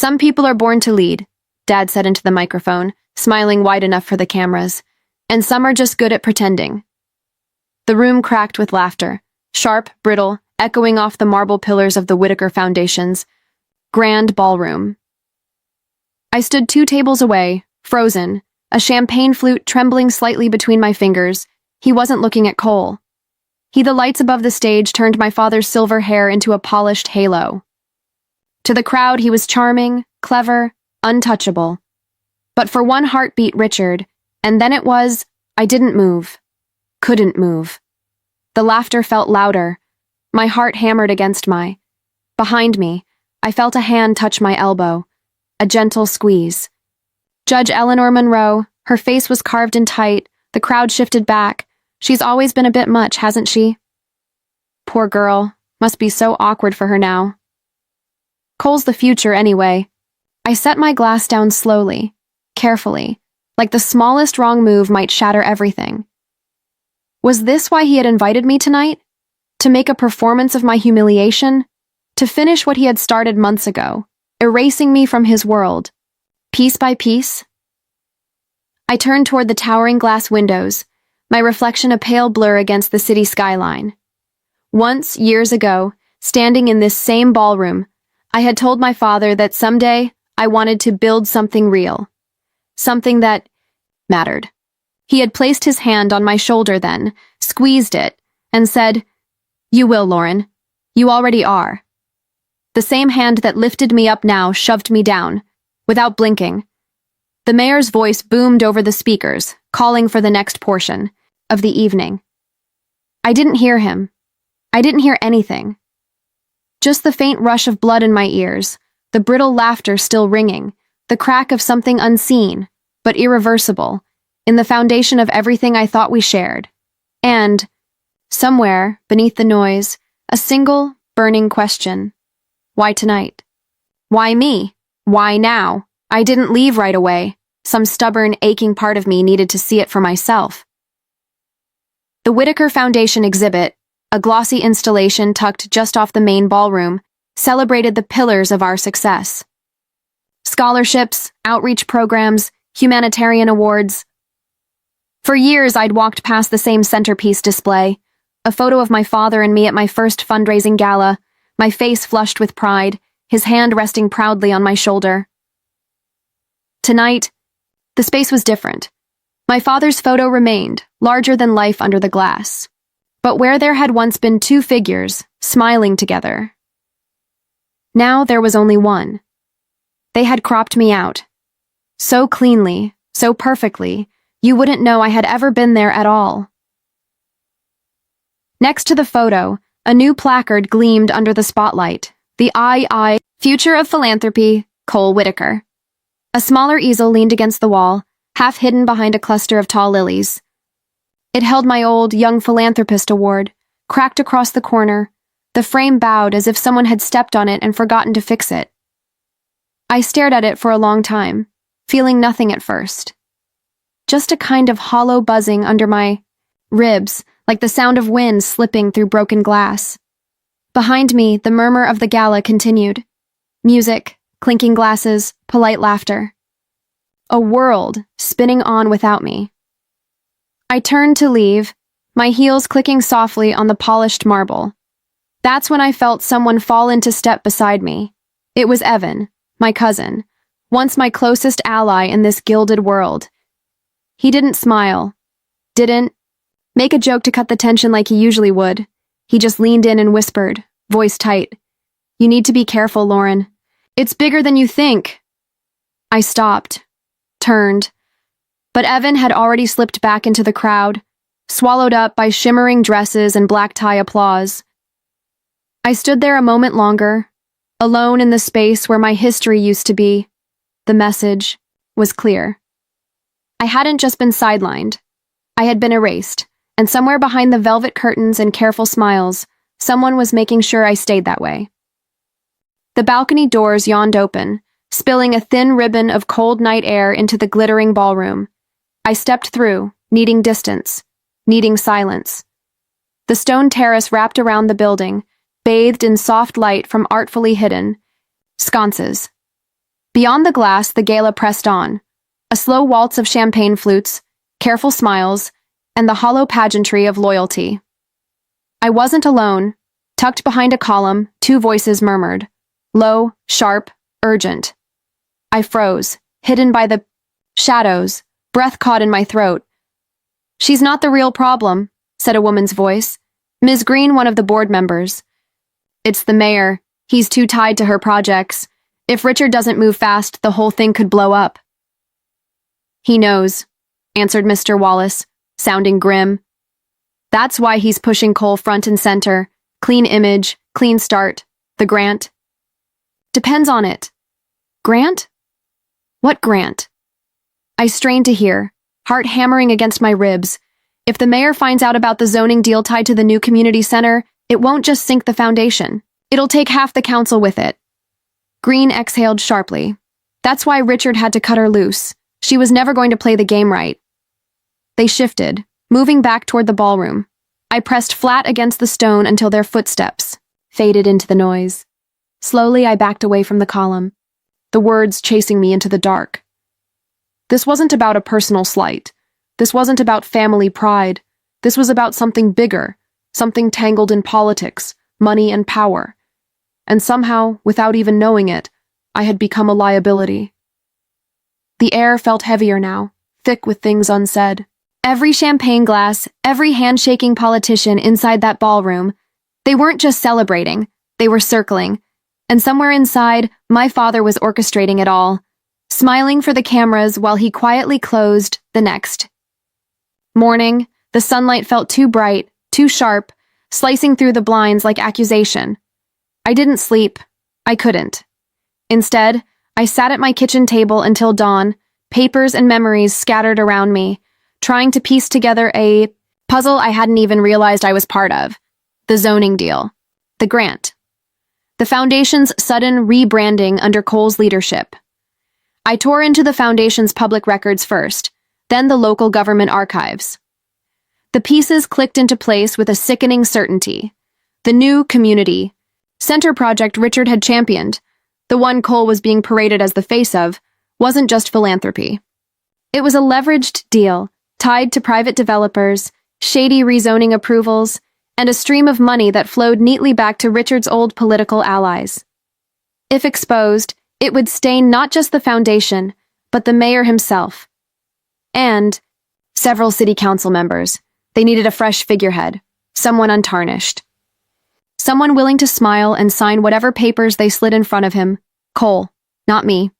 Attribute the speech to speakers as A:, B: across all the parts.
A: Some people are born to lead, Dad said into the microphone, smiling wide enough for the cameras, and some are just good at pretending. The room cracked with laughter, sharp, brittle, echoing off the marble pillars of the Whitaker Foundation's grand ballroom. I stood 2 tables away, frozen, a champagne flute trembling slightly between my fingers. He wasn't looking at Cole. The lights above the stage turned my father's silver hair into a polished halo. To the crowd, he was charming, clever, untouchable. But for one heartbeat, Richard, and then it was, I didn't move. Couldn't move. The laughter felt louder. My heart hammered against behind me, I felt a hand touch my elbow. A gentle squeeze. Judge Eleanor Monroe, her face was carved in tight, the crowd shifted back. She's always been a bit much, hasn't she? Poor girl, must be so awkward for her now. Cole's the future anyway. I set my glass down slowly, carefully, like the smallest wrong move might shatter everything. Was this why he had invited me tonight? To make a performance of my humiliation? To finish what he had started months ago, erasing me from his world, piece by piece? I turned toward the towering glass windows, my reflection a pale blur against the city skyline. Once, years ago, standing in this same ballroom, I had told my father that someday I wanted to build something real. Something that mattered. He had placed his hand on my shoulder then, squeezed it, and said, "You will, Lauren. You already are." The same hand that lifted me up now shoved me down, without blinking. The mayor's voice boomed over the speakers, calling for the next portion of the evening. I didn't hear him. I didn't hear anything. Just the faint rush of blood in my ears, the brittle laughter still ringing, the crack of something unseen, but irreversible, in the foundation of everything I thought we shared. And, somewhere, beneath the noise, a single, burning question. Why tonight? Why me? Why now? I didn't leave right away. Some stubborn, aching part of me needed to see it for myself. The Whitaker Foundation exhibit, a glossy installation tucked just off the main ballroom, celebrated the pillars of our success. Scholarships, outreach programs, humanitarian awards. For years, I'd walked past the same centerpiece display, a photo of my father and me at my first fundraising gala, my face flushed with pride, his hand resting proudly on my shoulder. Tonight, the space was different. My father's photo remained, larger than life under the glass. But where there had once been 2 figures, smiling together, now there was only one. They had cropped me out. So cleanly, so perfectly, you wouldn't know I had ever been there at all. Next to the photo, a new placard gleamed under the spotlight. The II, Future of Philanthropy, Cole Whitaker. A smaller easel leaned against the wall, half hidden behind a cluster of tall lilies. It held my old Young Philanthropist award, cracked across the corner. The frame bowed as if someone had stepped on it and forgotten to fix it. I stared at it for a long time, feeling nothing at first. Just a kind of hollow buzzing under my ribs, like the sound of wind slipping through broken glass. Behind me, the murmur of the gala continued. Music, clinking glasses, polite laughter. A world spinning on without me. I turned to leave, my heels clicking softly on the polished marble. That's when I felt someone fall into step beside me. It was Evan, my cousin, once my closest ally in this gilded world. He didn't smile, didn't make a joke to cut the tension like he usually would. He just leaned in and whispered, voice tight, "You need to be careful, Lauren. It's bigger than you think." I stopped, turned, but Evan had already slipped back into the crowd, swallowed up by shimmering dresses and black tie applause. I stood there a moment longer, alone in the space where my history used to be. The message was clear. I hadn't just been sidelined. I had been erased, and somewhere behind the velvet curtains and careful smiles, someone was making sure I stayed that way. The balcony doors yawned open, spilling a thin ribbon of cold night air into the glittering ballroom. I stepped through, needing distance, needing silence. The stone terrace wrapped around the building, bathed in soft light from artfully hidden sconces. Beyond the glass, the gala pressed on. A slow waltz of champagne flutes, careful smiles, and the hollow pageantry of loyalty. I wasn't alone. Tucked behind a column, two voices murmured. Low, sharp, urgent. I froze, hidden by the shadows, breath caught in my throat. "She's not the real problem," said a woman's voice. Ms. Green, one of the board members. "It's the mayor. He's too tied to her projects. If Richard doesn't move fast, the whole thing could blow up." "He knows," answered Mr. Wallace, sounding grim. "That's why he's pushing Cole front and center. Clean image, clean start. The grant." "Depends on it." "Grant? What grant?" I strained to hear, heart hammering against my ribs. If the mayor finds out about the zoning deal tied to the new community center, it won't just sink the foundation. It'll take half the council with it. Green exhaled sharply. That's why Richard had to cut her loose. She was never going to play the game right. They shifted, moving back toward the ballroom. I pressed flat against the stone until their footsteps faded into the noise. Slowly, I backed away from the column, the words chasing me into the dark. This wasn't about a personal slight. This wasn't about family pride. This was about something bigger, something tangled in politics, money, and power. And somehow, without even knowing it, I had become a liability. The air felt heavier now, thick with things unsaid. Every champagne glass, every handshaking politician inside that ballroom, they weren't just celebrating, they were circling. And somewhere inside, my father was orchestrating it all, smiling for the cameras while he quietly closed the next. Morning, the sunlight felt too bright, too sharp, slicing through the blinds like accusation. I didn't sleep. I couldn't. Instead, I sat at my kitchen table until dawn, papers and memories scattered around me, trying to piece together a puzzle I hadn't even realized I was part of. The zoning deal. The grant. The foundation's sudden rebranding under Cole's leadership. I tore into the foundation's public records first, then the local government archives. The pieces clicked into place with a sickening certainty. The new community center project Richard had championed, the one Cole was being paraded as the face of, wasn't just philanthropy. It was a leveraged deal, tied to private developers, shady rezoning approvals, and a stream of money that flowed neatly back to Richard's old political allies. If exposed, it would stain not just the foundation, but the mayor himself. And several city council members. They needed a fresh figurehead, someone untarnished. Someone willing to smile and sign whatever papers they slid in front of him. Cole, not me.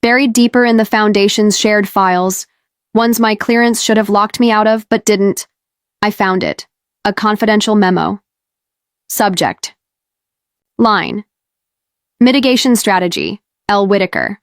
A: Buried deeper in the foundation's shared files, ones my clearance should have locked me out of but didn't, I found it. A confidential memo. Subject. Line. Mitigation strategy, L. Whitaker.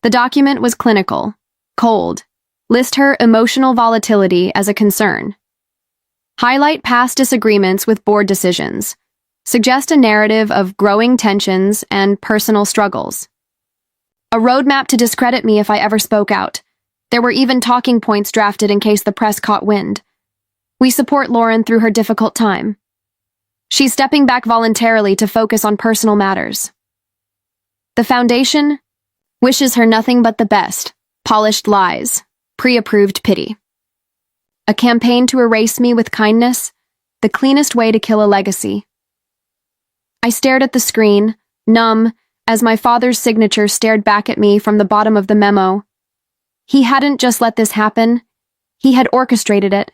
A: The document was clinical, cold. List her emotional volatility as a concern. Highlight past disagreements with board decisions. Suggest a narrative of growing tensions and personal struggles. A roadmap to discredit me if I ever spoke out. There were even talking points drafted in case the press caught wind. We support Lauren through her difficult time. She's stepping back voluntarily to focus on personal matters. The foundation wishes her nothing but the best, polished lies, pre-approved pity. A campaign to erase me with kindness, the cleanest way to kill a legacy. I stared at the screen, numb, as my father's signature stared back at me from the bottom of the memo. He hadn't just let this happen, he had orchestrated it.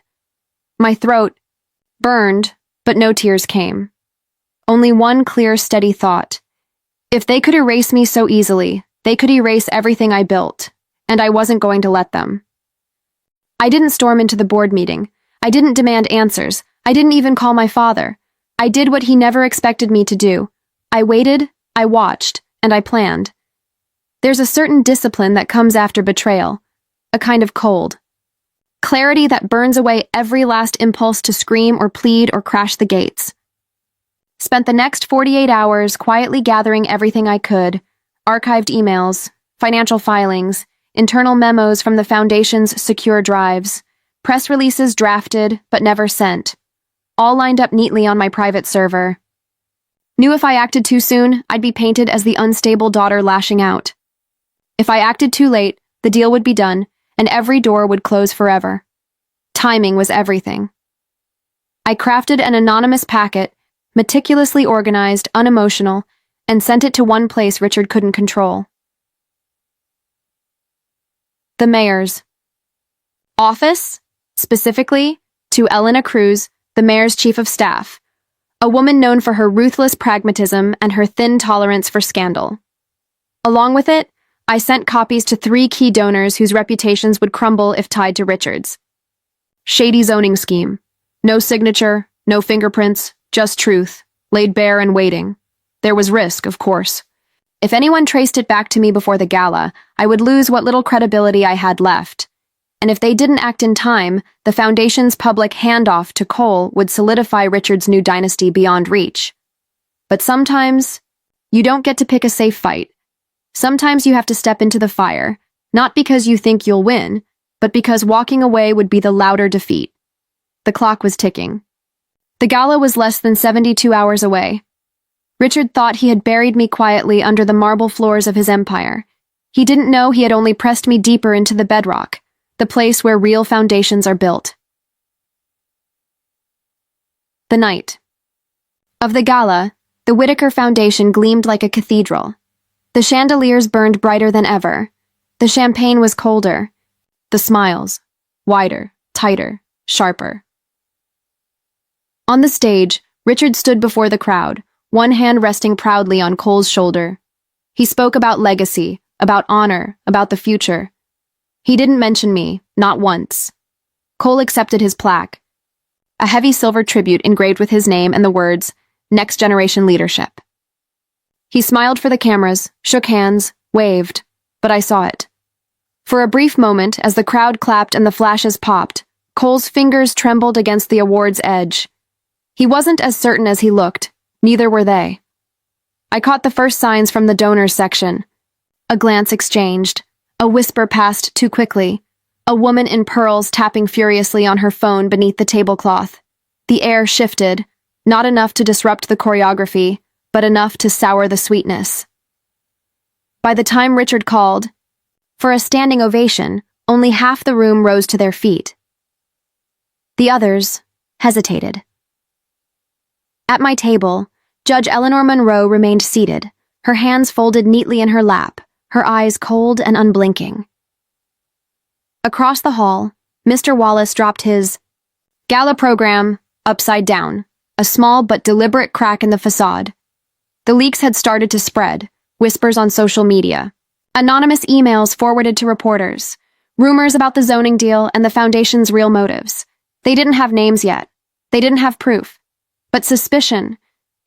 A: My throat burned, but no tears came. Only one clear, steady thought. If they could erase me so easily, they could erase everything I built, and I wasn't going to let them. I didn't storm into the board meeting. I didn't demand answers. I didn't even call my father. I did what he never expected me to do. I waited, I watched, and I planned. There's a certain discipline that comes after betrayal, a kind of cold. Clarity that burns away every last impulse to scream or plead or crash the gates. Spent the next 48 hours quietly gathering everything I could, archived emails, financial filings, internal memos from the Foundation's secure drives, press releases drafted but never sent, all lined up neatly on my private server. Knew if I acted too soon, I'd be painted as the unstable daughter lashing out. If I acted too late, the deal would be done, and every door would close forever. Timing was everything. I crafted an anonymous packet, meticulously organized, unemotional, and sent it to one place Richard couldn't control. The mayor's office, specifically to Elena Cruz, the mayor's chief of staff, a woman known for her ruthless pragmatism and her thin tolerance for scandal. Along with it, I sent copies to 3 key donors whose reputations would crumble if tied to Richard's. Shady zoning scheme. No signature, no fingerprints, just truth, laid bare and waiting. There was risk, of course. If anyone traced it back to me before the gala, I would lose what little credibility I had left. And if they didn't act in time, the foundation's public handoff to Cole would solidify Richard's new dynasty beyond reach. But sometimes, you don't get to pick a safe fight. Sometimes you have to step into the fire, not because you think you'll win, but because walking away would be the louder defeat. The clock was ticking. The gala was less than 72 hours away. Richard thought he had buried me quietly under the marble floors of his empire. He didn't know he had only pressed me deeper into the bedrock, the place where real foundations are built. The night of the gala, the Whitaker Foundation gleamed like a cathedral. The chandeliers burned brighter than ever. The champagne was colder. The smiles, wider, tighter, sharper. On the stage, Richard stood before the crowd, one hand resting proudly on Cole's shoulder. He spoke about legacy, about honor, about the future. He didn't mention me, not once. Cole accepted his plaque, a heavy silver tribute engraved with his name and the words, "Next Generation Leadership." He smiled for the cameras, shook hands, waved, but I saw it. For a brief moment, as the crowd clapped and the flashes popped, Cole's fingers trembled against the award's edge. He wasn't as certain as he looked, neither were they. I caught the first signs from the donors section. A glance exchanged, a whisper passed too quickly, a woman in pearls tapping furiously on her phone beneath the tablecloth. The air shifted, not enough to disrupt the choreography, but enough to sour the sweetness. By the time Richard called for a standing ovation, only half the room rose to their feet. The others hesitated. At my table, Judge Eleanor Monroe remained seated, her hands folded neatly in her lap, her eyes cold and unblinking. Across the hall, Mr. Wallace dropped his gala program upside down, a small but deliberate crack in the facade. The leaks had started to spread, whispers on social media, anonymous emails forwarded to reporters, rumors about the zoning deal and the foundation's real motives. They didn't have names yet. They didn't have proof. But suspicion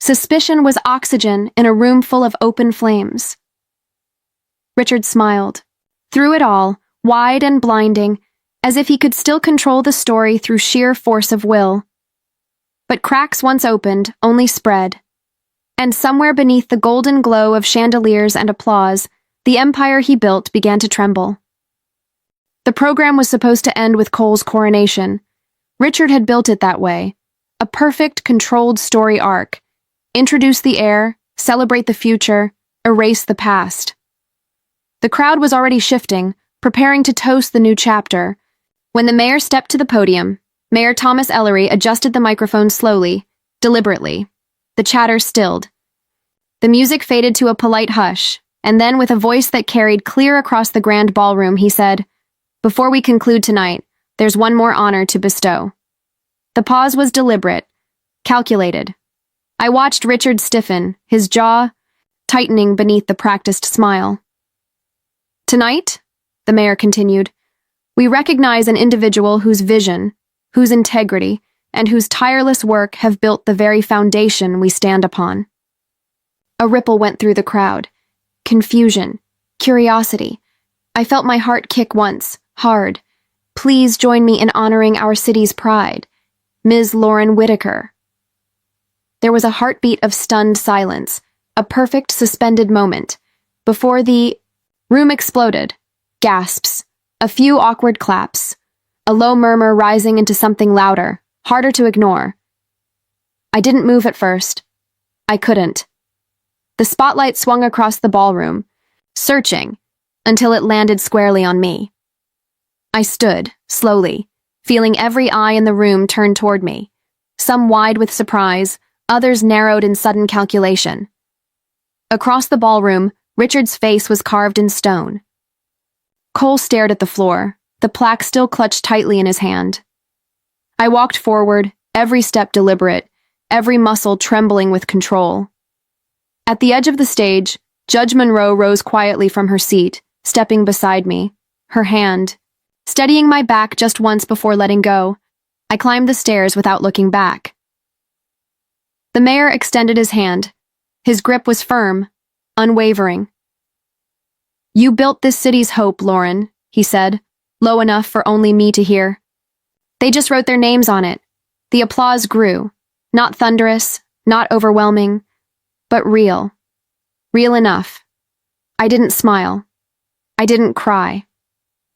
A: was oxygen in a room full of open flames. Richard smiled. Through it all, wide and blinding, as if he could still control the story through sheer force of will. But cracks once opened only spread. And somewhere beneath the golden glow of chandeliers and applause, the empire he built began to tremble. The program was supposed to end with Cole's coronation. Richard had built it that way. A perfect, controlled story arc. Introduce the heir, celebrate the future, erase the past. The crowd was already shifting, preparing to toast the new chapter. When the mayor stepped to the podium, Mayor Thomas Ellery adjusted the microphone slowly, deliberately. The chatter stilled. The music faded to a polite hush, and then with a voice that carried clear across the grand ballroom, he said, "Before we conclude tonight, there's one more honor to bestow." The pause was deliberate, calculated. I watched Richard stiffen, his jaw tightening beneath the practiced smile. "Tonight," the mayor continued, "we recognize an individual whose vision, whose integrity, and whose tireless work have built the very foundation we stand upon." A ripple went through the crowd. Confusion, curiosity. I felt my heart kick once, hard. Please join me in honoring our city's pride, Ms. Lauren Whitaker. There was a heartbeat of stunned silence, a perfect suspended moment, before the room exploded. Gasps, a few awkward claps, a low murmur rising into something louder, harder to ignore. I didn't move at first. I couldn't. The spotlight swung across the ballroom, searching, until it landed squarely on me. I stood, slowly, feeling every eye in the room turn toward me, some wide with surprise, others narrowed in sudden calculation. Across the ballroom, Richard's face was carved in stone. Cole stared at the floor, the plaque still clutched tightly in his hand. I walked forward, every step deliberate, every muscle trembling with control. At the edge of the stage, Judge Monroe rose quietly from her seat, stepping beside me, her hand steadying my back just once before letting go. I climbed the stairs without looking back. The mayor extended his hand. His grip was firm, unwavering. "You built this city's hope, Lauren," he said, low enough for only me to hear. They just wrote their names on it. The applause grew, not thunderous, not overwhelming, but real. Real enough. I didn't smile. I didn't cry.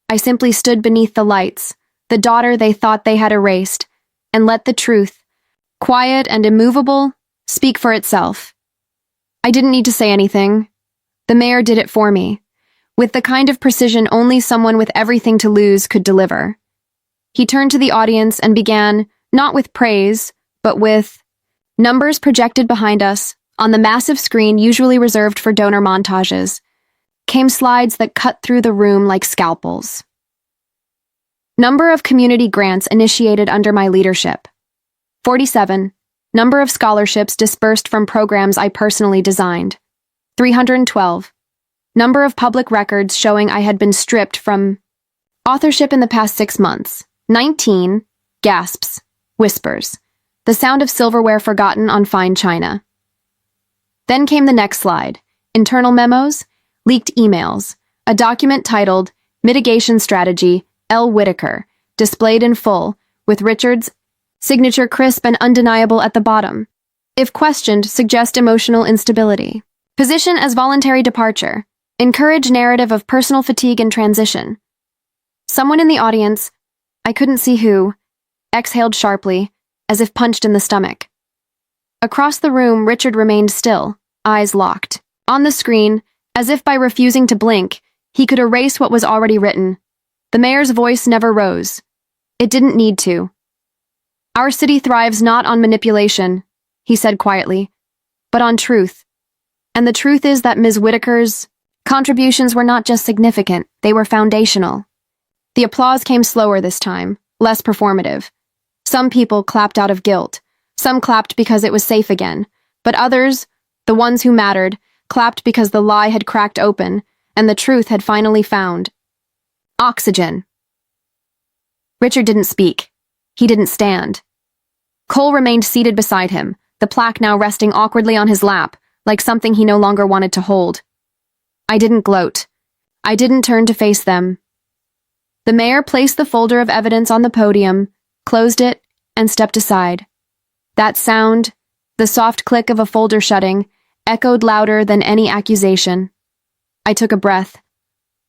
A: I simply stood beneath the lights, the daughter they thought they had erased, and let the truth, quiet and immovable, speak for itself. I didn't need to say anything. The mayor did it for me, with the kind of precision only someone with everything to lose could deliver. He turned to the audience and began, not with praise, but with numbers projected behind us, on the massive screen usually reserved for donor montages, came slides that cut through the room like scalpels. Number of community grants initiated under my leadership. 47. Number of scholarships dispersed from programs I personally designed. 312. Number of public records showing I had been stripped from authorship in the past 6 months. 19. Gasps. Whispers. The sound of silverware forgotten on fine china. Then came the next slide. Internal memos, leaked emails, a document titled Mitigation Strategy, L. Whitaker, displayed in full, with Richard's signature crisp and undeniable at the bottom. If questioned, suggest emotional instability. Position as voluntary departure. Encourage narrative of personal fatigue and transition. Someone in the audience, I couldn't see who, exhaled sharply, as if punched in the stomach. Across the room, Richard remained still, eyes locked. On the screen, as if by refusing to blink, he could erase what was already written. The mayor's voice never rose. It didn't need to. "Our city thrives not on manipulation," he said quietly, "but on truth. And the truth is that Ms. Whitaker's contributions were not just significant, they were foundational." The applause came slower this time, less performative. Some people clapped out of guilt. Some clapped because it was safe again. But others, the ones who mattered, clapped because the lie had cracked open and the truth had finally found oxygen. Richard didn't speak. He didn't stand. Cole remained seated beside him, the plaque now resting awkwardly on his lap, like something he no longer wanted to hold. I didn't gloat. I didn't turn to face them. The mayor placed the folder of evidence on the podium, closed it, and stepped aside. That sound, the soft click of a folder shutting, echoed louder than any accusation. I took a breath.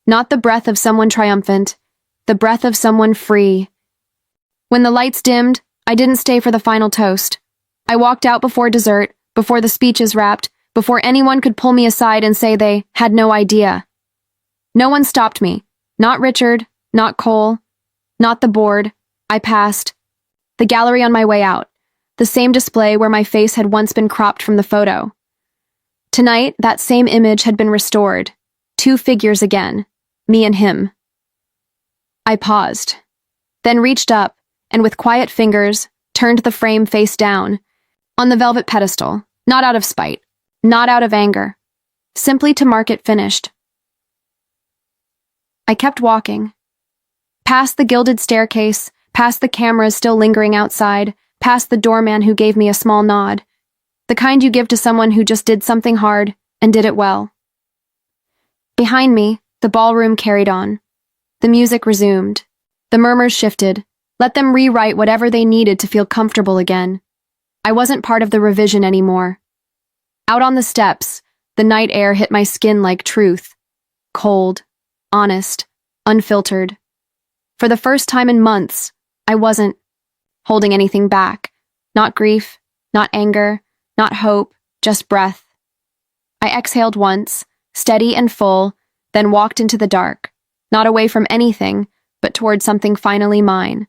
A: Not the breath of someone triumphant, the breath of someone free. When the lights dimmed, I didn't stay for the final toast. I walked out before dessert, before the speeches wrapped, before anyone could pull me aside and say they had no idea. No one stopped me. Not Richard, not Cole, not the board. I passed. The gallery on my way out. The same display where my face had once been cropped from the photo. Tonight, that same image had been restored. 2 figures again. Me and him. I paused, then reached up, and with quiet fingers, turned the frame face down, on the velvet pedestal, not out of spite, not out of anger, simply to mark it finished. I kept walking. Past the gilded staircase, past the cameras still lingering outside, past the doorman who gave me a small nod, the kind you give to someone who just did something hard and did it well. Behind me, the ballroom carried on. The music resumed. The murmurs shifted. Let them rewrite whatever they needed to feel comfortable again. I wasn't part of the revision anymore. Out on the steps, the night air hit my skin like truth. Cold, honest, unfiltered. For the first time in months, I wasn't holding anything back. Not grief, not anger, not hope, just breath. I exhaled once, steady and full, then walked into the dark, not away from anything, but toward something finally mine.